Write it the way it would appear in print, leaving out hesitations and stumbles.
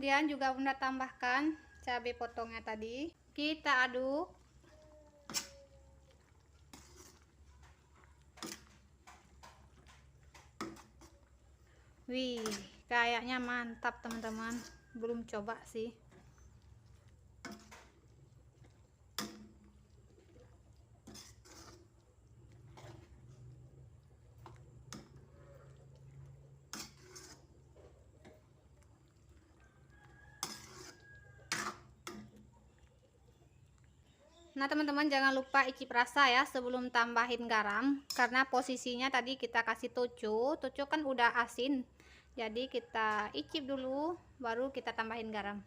Kemudian juga Bunda tambahkan cabai potongnya tadi. Kita aduk. Wih, kayaknya mantap teman-teman. Belum coba sih. Nah teman-teman, jangan lupa icip rasa ya sebelum tambahin garam, karena posisinya tadi kita kasih toco kan udah asin, jadi kita icip dulu baru kita tambahin garam.